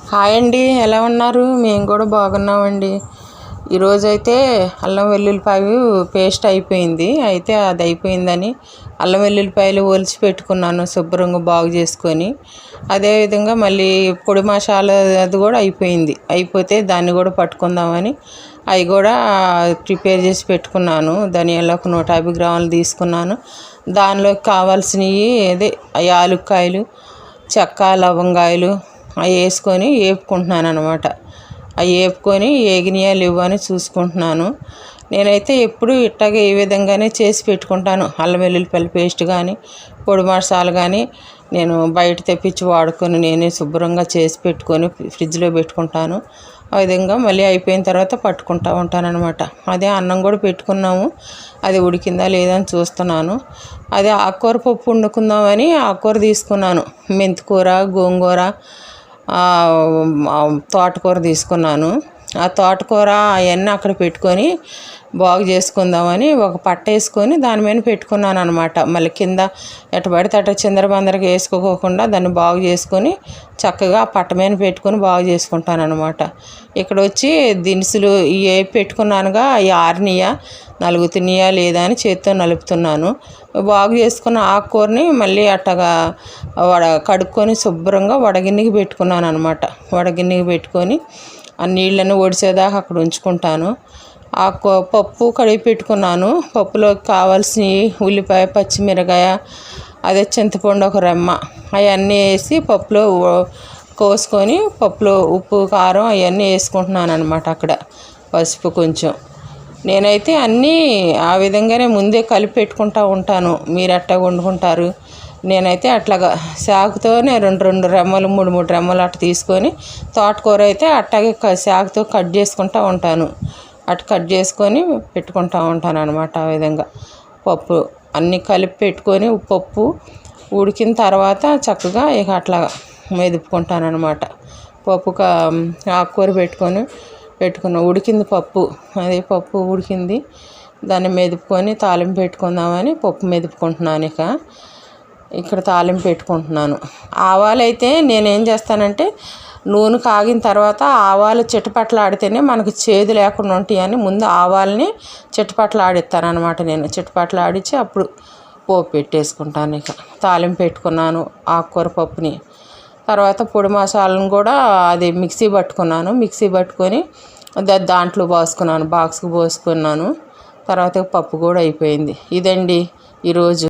Hi అండి, ఎలా ఉన్నారు? మేము కూడా బాగున్నామండి. ఈరోజైతే అల్లం వెల్లుల్లిపాయ పేస్ట్ అయిపోయింది. అయితే అది అయిపోయిందని అల్లం వెల్లుల్లిపాయలు ఒలిచి పెట్టుకున్నాను శుభ్రంగా బాగు చేసుకొని. అదేవిధంగా మళ్ళీ పొడి మసాలా అది కూడా అయిపోయింది. అయిపోతే దాన్ని కూడా పట్టుకుందామని అవి కూడా ప్రిపేర్ చేసి పెట్టుకున్నాను. ధనియాలకు 150 గ్రాములు తీసుకున్నాను. దానిలోకి కావాల్సినవి యాలుక్కాయలు, చెక్క, లవంగాయలు అవి వేసుకొని వేపుకుంటున్నాను అనమాట. అవి వేపుకొని ఏగినాయా లేవా అని చూసుకుంటున్నాను. నేనైతే ఎప్పుడు ఇట్టాగే ఈ విధంగానే చేసి పెట్టుకుంటాను. అల్లం వెల్లుల్లిపాయల పేస్ట్ కానీ పొడి మసాలా కానీ నేను బయట తెప్పించి వాడుకొని నేనే శుభ్రంగా చేసి పెట్టుకొని ఫ్రిడ్జ్లో పెట్టుకుంటాను. ఆ విధంగా మళ్ళీ అయిపోయిన తర్వాత పట్టుకుంటూ ఉంటాను అనమాట. అదే అన్నం కూడా పెట్టుకున్నాము, అది ఉడికిందా లేదా అని చూస్తున్నాను. అదే ఆకుకూర పప్పు వండుకుందామని ఆకుకూర తీసుకున్నాను. మెంతికూర, గోంగూర, తోటకూర తీసుకున్నాను. ఆ తోటకూర అవన్నీ అక్కడ పెట్టుకొని బాగు చేసుకుందామని ఒక పట్ట వేసుకొని దాని మీద పెట్టుకున్నాను అనమాట. మళ్ళీ కింద ఎట్ట పడితే అట్ట చిందరబందరగా వేసుకోకుండా దాన్ని బాగు చేసుకొని చక్కగా ఆ పట్ట మీద పెట్టుకొని బాగు చేసుకుంటాను అనమాట. ఇక్కడ వచ్చి దినుసులు ఇవి పెట్టుకున్నానుగా, అవి ఆరినయా నలుగుతున్నాయా లేదా అని చేత్తో నలుపుతున్నాను. బాగు చేసుకున్న ఆకుకూరని మళ్ళీ అట్టగా కడుక్కొని శుభ్రంగా వడగిన్నెకి పెట్టుకున్నాను అనమాట. వడగిన్నెకి పెట్టుకొని ఆ నీళ్ళని ఒడిసేదాకా అక్కడ ఉంచుకుంటాను. పప్పు కడిగి పెట్టుకున్నాను. పప్పులోకి కావాల్సినవి ఉల్లిపాయ, పచ్చిమిరకాయ, అదే చింతపండు ఒక రెమ్మ అవన్నీ వేసి పప్పులో కోసుకొని పప్పులో ఉప్పు, కారం అవన్నీ వేసుకుంటున్నాను అనమాట. అక్కడ పసుపు కొంచెం. నేనైతే అన్నీ ఆ విధంగానే ముందే కలిపి పెట్టుకుంటూ ఉంటాను. మీరు ఎట్టా వండుకుంటారు? నేనైతే అట్లాగా చాకుతోనే రెండు రెమ్మలు, మూడు రెమ్మలు అట్ట తీసుకొని తోటకూర అయితే అట్టాగే చాకుతో కట్ చేసుకుంటూ ఉంటాను. అటు కట్ చేసుకొని పెట్టుకుంటూ ఉంటాను అనమాట. ఆ విధంగా పప్పు అన్నీ కలిపి పెట్టుకొని పప్పు ఉడికిన తర్వాత చక్కగా ఇక అట్లా మెదుపుకుంటాను అనమాట. ఆకుకూర పెట్టుకున్న ఉడికింది పప్పు, అదే పప్పు ఉడికింది, దాన్ని మెదుపుకొని తాలింపు పెట్టుకుందామని పప్పు మెదుపుకుంటున్నాను. ఇక్కడ తాలింపు పెట్టుకుంటున్నాను. ఆవాలు అయితే నేనేం చేస్తానంటే నూనె కాగిన తర్వాత ఆవాలు చిటపట్లాడితేనే మనకు చేదు లేకుండా ఉంటాయని ముందు ఆవాలని చిటపట్లాడిస్తాను అనమాట. నేను చిటపట్లాడించి అప్పుడు పోపు పెట్టేసుకుంటాను. ఇక తాలింపు పెట్టుకున్నాను ఆకుకూర పప్పుని. తర్వాత పొడి మసాలాను కూడా అది మిక్సీ పట్టుకొని దాంట్లో పోసుకున్నాను, బాక్స్కి పోసుకున్నాను. తర్వాత పప్పు కూడా అయిపోయింది. ఇదండి ఈరోజు.